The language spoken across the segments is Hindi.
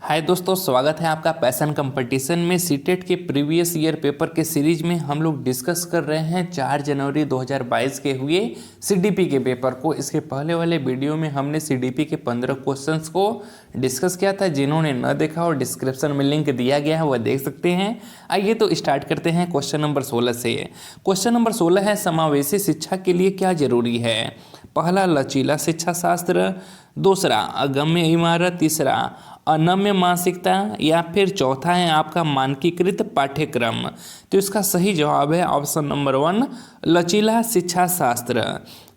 हाय दोस्तों, स्वागत है आपका पैशन कंपटीशन में। सीटेट के प्रीवियस ईयर पेपर के सीरीज में हम लोग डिस्कस कर रहे हैं 4 जनवरी 2022 के हुए सीडीपी के पेपर को। इसके पहले वाले वीडियो में हमने सीडीपी के 15 क्वेश्चंस को डिस्कस किया था। जिन्होंने न देखा और डिस्क्रिप्शन में लिंक दिया गया है वह देख सकते हैं। आइए तो स्टार्ट करते हैं क्वेश्चन नंबर 16 से। क्वेश्चन नंबर 16 है, समावेशी शिक्षा के लिए क्या जरूरी है? पहला, लचीला शिक्षा शास्त्र। दूसरा, अगम्य इमारत। तीसरा, अनम्य मानसिकता। या फिर चौथा है आपका मानकीकृत पाठ्यक्रम। तो इसका सही जवाब है ऑप्शन नंबर 1, लचीला शिक्षा शास्त्र।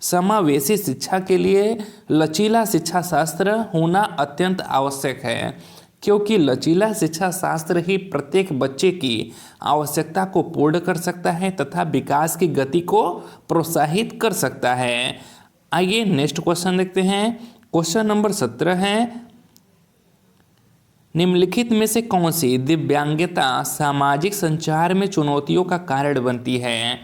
समावेशी शिक्षा के लिए लचीला शिक्षा शास्त्र होना अत्यंत आवश्यक है, क्योंकि लचीला शिक्षा शास्त्र ही प्रत्येक बच्चे की आवश्यकता को पूर्ण कर सकता है तथा विकास की गति को प्रोत्साहित कर सकता है। आइए नेक्स्ट क्वेश्चन देखते हैं। क्वेश्चन नंबर 17 है, निम्नलिखित में से कौन सी दिव्यांगता सामाजिक संचार में चुनौतियों का कारण बनती है?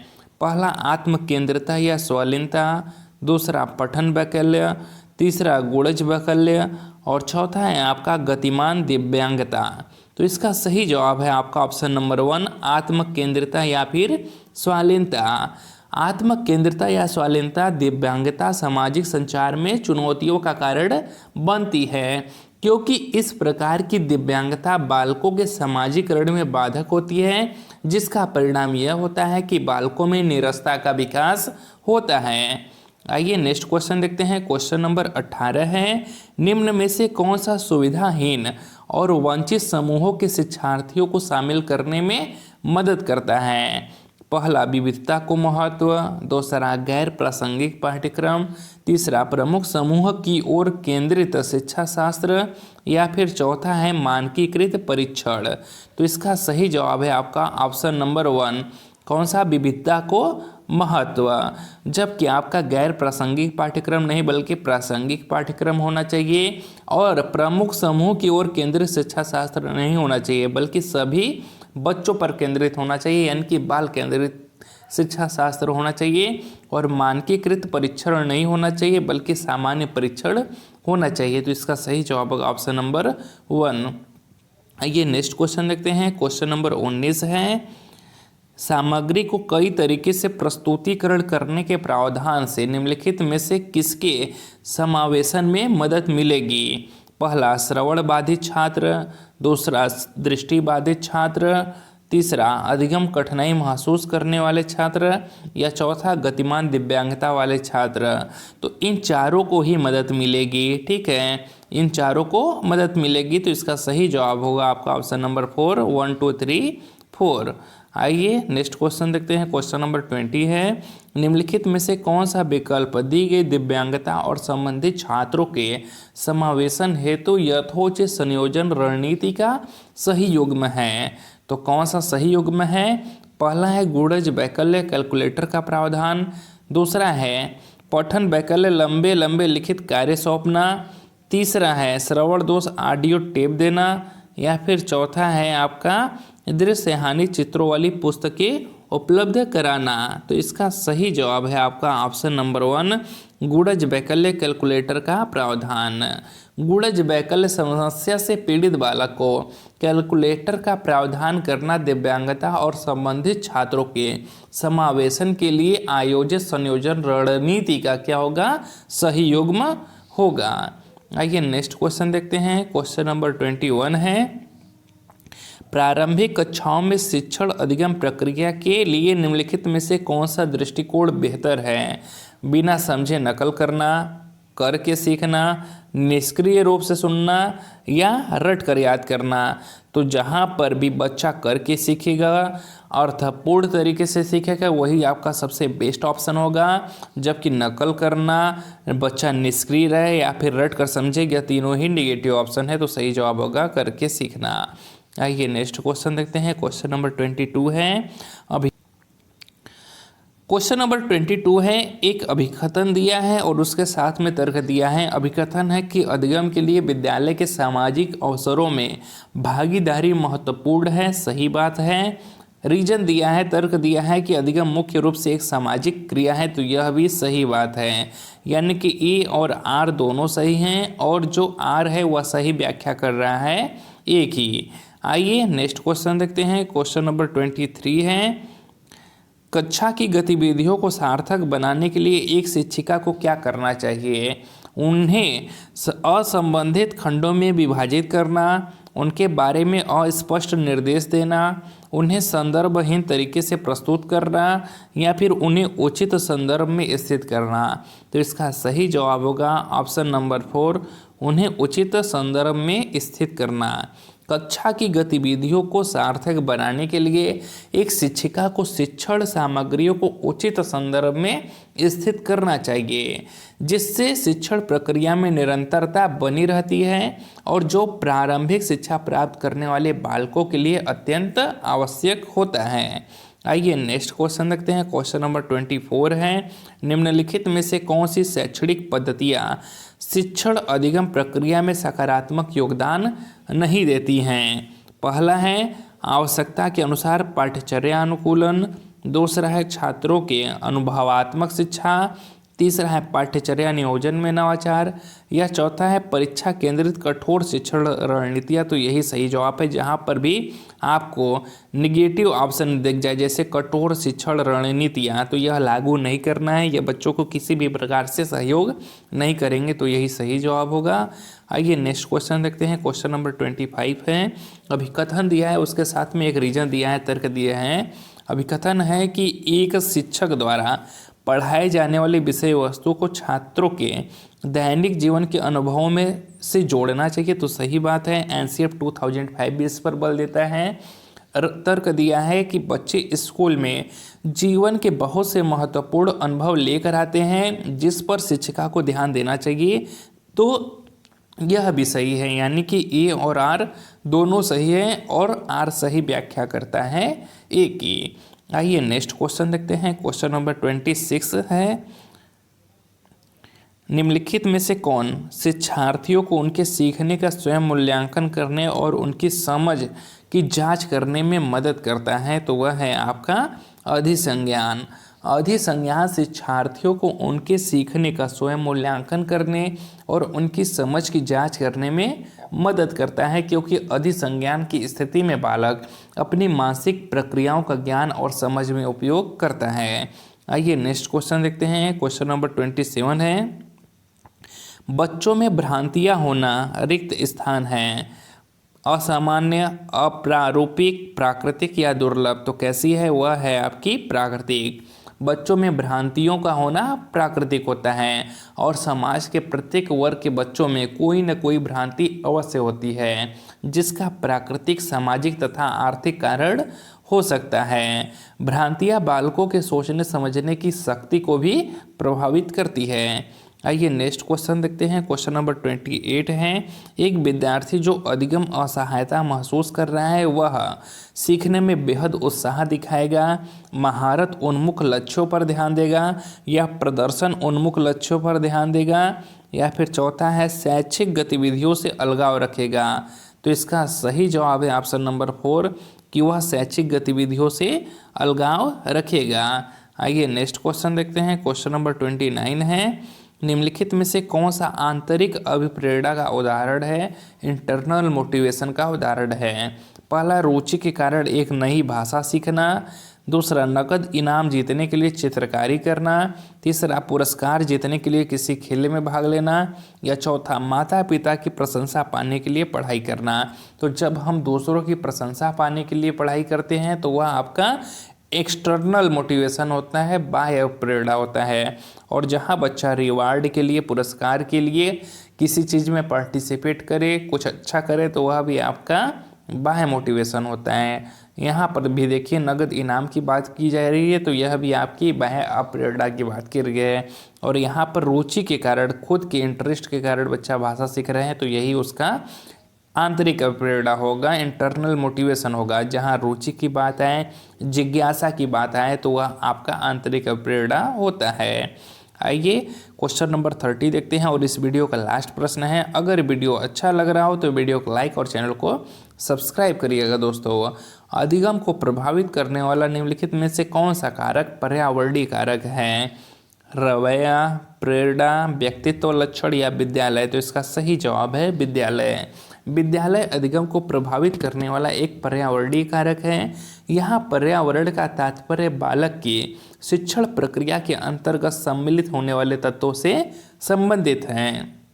पहला, आत्मकेंद्रिता या स्वलीनता। दूसरा, पठन वैकल्य। तीसरा, गुणज वैकल्य। और चौथा है आपका गतिमान दिव्यांगता। तो इसका सही जवाब है आपका ऑप्शन नंबर 1, आत्मकेंद्रिता या फिर स्वलीनता। आत्मकेंद्रिता या स्वलीनता दिव्यांगता सामाजिक संचार में चुनौतियों का कारण बनती है, क्योंकि इस प्रकार की दिव्यांगता बालकों के समाजीकरण में बाधक होती है, जिसका परिणाम यह होता है कि बालकों में नीरसता का विकास होता है। आइए नेक्स्ट क्वेश्चन देखते हैं। क्वेश्चन नंबर 18 है, निम्न में से कौन सा सुविधाहीन और वंचित समूहों के शिक्षार्थियों को शामिल करने में मदद करता है? पहला, विविधता को महत्व। दूसरा, गैर प्रासंगिक पाठ्यक्रम। तीसरा, प्रमुख समूह की ओर केंद्रित शिक्षा शास्त्र। या फिर चौथा है मानकीकृत परीक्षण। तो इसका सही जवाब है आपका ऑप्शन नंबर 1, कौन सा, विविधता को महत्व। जबकि आपका गैर प्रासंगिक पाठ्यक्रम नहीं बल्कि प्रासंगिक पाठ्यक्रम होना चाहिए, और प्रमुख समूह की ओर केंद्रित शिक्षा शास्त्र नहीं होना चाहिए बल्कि सभी बच्चों पर केंद्रित होना चाहिए, यानी कि बाल केंद्रित शिक्षा शास्त्र होना चाहिए। और मानकीकृत परीक्षण नहीं होना चाहिए बल्कि सामान्य परीक्षण होना चाहिए। तो इसका सही जवाब होगा ऑप्शन नंबर 1। आइए नेक्स्ट क्वेश्चन देखते हैं। क्वेश्चन नंबर 19 है, सामग्री को कई तरीके से प्रस्तुतिकरण करने के प्रावधान से निम्नलिखित में से किसके समावेशन में मदद मिलेगी? पहला, श्रवण बाधित छात्र। दूसरा, दृष्टि बाधित छात्र। तीसरा, अधिगम कठिनाई महसूस करने वाले छात्र। या चौथा, गतिमान दिव्यांगता वाले छात्र। तो इन चारों को ही मदद मिलेगी, ठीक है, इन चारों को मदद मिलेगी। तो इसका सही जवाब होगा आपका ऑप्शन नंबर 4, 1 2 3 4। आइए नेक्स्ट क्वेश्चन देखते हैं। क्वेश्चन नंबर 20 है, निम्नलिखित में से कौन सा विकल्प दी गई दिव्यांगता और संबंधित छात्रों के समावेशन हेतु यथोचित संयोजन रणनीति का सही युग्म है? तो कौन सा सही युग्म है? पहला है गुणज वैकल्य कैलकुलेटर का प्रावधान। दूसरा है पठन वैकल्य लंबे लंबे लिखित कार्य सौंपना। तीसरा है श्रवण दोष ऑडियो टेप देना। या फिर चौथा है आपका दृश्य हानि चित्रों वाली पुस्तकें उपलब्ध कराना। तो इसका सही जवाब है आपका ऑप्शन नंबर 1, गुणज वैकल्य कैलकुलेटर का प्रावधान। गुणज वैकल्य समस्या से पीड़ित बालक को कैलकुलेटर का प्रावधान करना दिव्यांगता और संबंधित छात्रों के समावेशन के लिए आयोजित संयोजन रणनीति का क्या होगा? सही युग्म होगा। आइए नेक्स्ट क्वेश्चन देखते हैं। क्वेश्चन नंबर 21 है, प्रारंभिक कक्षाओं में शिक्षण अधिगम प्रक्रिया के लिए निम्नलिखित में से कौन सा दृष्टिकोण बेहतर है? बिना समझे नकल करना, करके सीखना, निष्क्रिय रूप से सुनना, या रट कर याद करना। तो जहाँ पर भी बच्चा करके सीखेगा, अर्थपूर्ण तरीके से सीखेगा, वही आपका सबसे बेस्ट ऑप्शन होगा। जबकि नकल करना, बच्चा निष्क्रिय रहे या फिर रट कर समझेगा, तीनों ही निगेटिव ऑप्शन है। तो सही जवाब होगा करके सीखना। आइए नेक्स्ट क्वेश्चन देखते हैं। क्वेश्चन नंबर 22 है, क्वेश्चन नंबर 22 है, एक अभिकथन दिया है और उसके साथ में तर्क दिया है। अभिकथन है कि अधिगम के लिए विद्यालय के सामाजिक अवसरों में भागीदारी महत्वपूर्ण है, सही बात है। रीजन दिया है, तर्क दिया है कि अधिगम मुख्य रूप से एक सामाजिक क्रिया है, तो यह भी सही बात है। यानी कि ए और आर दोनों सही हैं, और जो आर है वह सही व्याख्या कर रहा है एक ही। आइए नेक्स्ट क्वेश्चन देखते हैं। क्वेश्चन नंबर 23 है, कक्षा की गतिविधियों को सार्थक बनाने के लिए एक शिक्षिका को क्या करना चाहिए? उन्हें असंबंधित खंडों में विभाजित करना, उनके बारे में अस्पष्ट निर्देश देना, उन्हें संदर्भहीन तरीके से प्रस्तुत करना, या फिर उन्हें उचित संदर्भ में स्थित करना। तो इसका सही जवाब होगा ऑप्शन नंबर 4, उन्हें उचित संदर्भ में स्थित करना। कक्षा की गतिविधियों को सार्थक बनाने के लिए एक शिक्षिका को शिक्षण सामग्रियों को उचित संदर्भ में स्थित करना चाहिए, जिससे शिक्षण प्रक्रिया में निरंतरता बनी रहती है और जो प्रारंभिक शिक्षा प्राप्त करने वाले बालकों के लिए अत्यंत आवश्यक होता है। आइए नेक्स्ट क्वेश्चन देखते हैं। क्वेश्चन नंबर 24 है, निम्नलिखित में से कौन सी शैक्षणिक पद्धतियाँ शिक्षण अधिगम प्रक्रिया में सकारात्मक योगदान नहीं देती हैं? पहला है आवश्यकता के अनुसार पाठ्यचर्या अनुकूलन, दूसरा है छात्रों के अनुभवात्मक शिक्षा, तीसरा है पाठ्यचर्या नियोजन में नवाचार, या चौथा है परीक्षा केंद्रित कठोर शिक्षण रणनीतियाँ। तो यही सही जवाब है। जहाँ पर भी आपको निगेटिव ऑप्शन दिख जाए जैसे कठोर शिक्षण रणनीतियाँ, तो यह लागू नहीं करना है, यह बच्चों को किसी भी प्रकार से सहयोग नहीं करेंगे। तो यही सही जवाब होगा। आइए नेक्स्ट क्वेश्चन देखते हैं। क्वेश्चन नंबर 25 है, अभिकथन दिया है, उसके साथ में एक रीजन दिया है, तर्क दिए हैं। अभिकथन है कि एक शिक्षक द्वारा पढ़ाए जाने वाली विषय वस्तु को छात्रों के दैनिक जीवन के अनुभवों में से जोड़ना चाहिए। तो सही बात है। एनसीएफ 2005 भी इस पर बल देता है। तर्क दिया है कि बच्चे स्कूल में जीवन के बहुत से महत्वपूर्ण अनुभव लेकर आते हैं, जिस पर शिक्षिका को ध्यान देना चाहिए। तो यह भी सही है, यानी कि ए और आर दोनों सही है और आर सही व्याख्या करता है ए की। आइए नेक्स्ट क्वेश्चन देखते हैं। क्वेश्चन नंबर 26 है, निम्नलिखित में से कौन शिक्षार्थियों को उनके सीखने का स्वयं मूल्यांकन करने और उनकी समझ की जांच करने में मदद करता है? तो वह है आपका अधिसंज्ञान। अधिसंज्ञान शिक्षार्थियों को उनके सीखने का स्वयं मूल्यांकन करने और उनकी समझ की जांच करने में मदद करता है, क्योंकि अधिसंज्ञान की स्थिति में बालक अपनी मानसिक प्रक्रियाओं का ज्ञान और समझ में उपयोग करता है। आइए नेक्स्ट क्वेश्चन देखते हैं। क्वेश्चन नंबर 27 है, बच्चों में भ्रांतियां होना रिक्त स्थान है, असामान्य, अप्रारूपिक, प्राकृतिक या दुर्लभ। तो कैसी है? वह है आपकी प्राकृतिक। बच्चों में भ्रांतियों का होना प्राकृतिक होता है और समाज के प्रत्येक वर्ग के बच्चों में कोई न कोई भ्रांति अवश्य होती है, जिसका प्राकृतिक, सामाजिक तथा आर्थिक कारण हो सकता है। भ्रांतियाँ बालकों के सोचने समझने की शक्ति को भी प्रभावित करती है। आइए नेक्स्ट क्वेश्चन देखते हैं। क्वेश्चन नंबर 28 है, एक विद्यार्थी जो अधिगम असहायता महसूस कर रहा है वह सीखने में बेहद उत्साह दिखाएगा, महारत उन्मुख लक्ष्यों पर ध्यान देगा, या प्रदर्शन उन्मुख लक्ष्यों पर ध्यान देगा, या फिर चौथा है शैक्षिक गतिविधियों से अलगाव रखेगा। तो इसका सही जवाब है ऑप्शन नंबर 4 कि वह शैक्षिक गतिविधियों से अलगाव रखेगा। आइए नेक्स्ट क्वेश्चन देखते हैं। क्वेश्चन नंबर 29 है, निम्नलिखित में से कौन सा आंतरिक अभिप्रेरणा का उदाहरण है? इंटरनल मोटिवेशन का उदाहरण है। पहला, रुचि के कारण एक नई भाषा सीखना, दूसरा, नकद इनाम जीतने के लिए चित्रकारी करना, तीसरा, पुरस्कार जीतने के लिए किसी खेल में भाग लेना, या चौथा, माता पिता की प्रशंसा पाने के लिए पढ़ाई करना। तो जब हम दूसरों की प्रशंसा पाने के लिए पढ़ाई करते हैं तो वह आपका एक्सटर्नल मोटिवेशन होता है, बाह्य प्रेरणा होता है। और जहाँ बच्चा रिवार्ड के लिए, पुरस्कार के लिए किसी चीज़ में पार्टिसिपेट करे, कुछ अच्छा करे, तो वह भी आपका बाह्य मोटिवेशन होता है। यहाँ पर भी देखिए नगद इनाम की बात की जा रही है, तो यह भी आपकी बाह्य अप्रेरणा की बात की गई है। और यहाँ पर रुचि के कारण, खुद के इंटरेस्ट के कारण बच्चा भाषा सीख रहे हैं, तो यही उसका आंतरिक प्रेरणा होगा, इंटरनल मोटिवेशन होगा। जहाँ रुचि की बात आए, जिज्ञासा की बात आए, तो वह आपका आंतरिक प्रेरणा होता है। आइए क्वेश्चन नंबर 30 देखते हैं और इस वीडियो का लास्ट प्रश्न है, अगर वीडियो अच्छा लग रहा हो तो वीडियो को लाइक और चैनल को सब्सक्राइब करिएगा। दोस्तों, अधिगम को प्रभावित करने वाला निम्नलिखित में से कौन सा कारक पर्यावरणीय कारक है? रवैया, प्रेरणा, व्यक्तित्व लक्षण या विद्यालय। तो इसका सही जवाब है विद्यालय। विद्यालय अधिगम को प्रभावित करने वाला एक पर्यावरणीय कारक है। यहाँ पर्यावरण का तात्पर्य बालक की शिक्षण प्रक्रिया के अंतर्गत सम्मिलित होने वाले तत्वों से संबंधित है।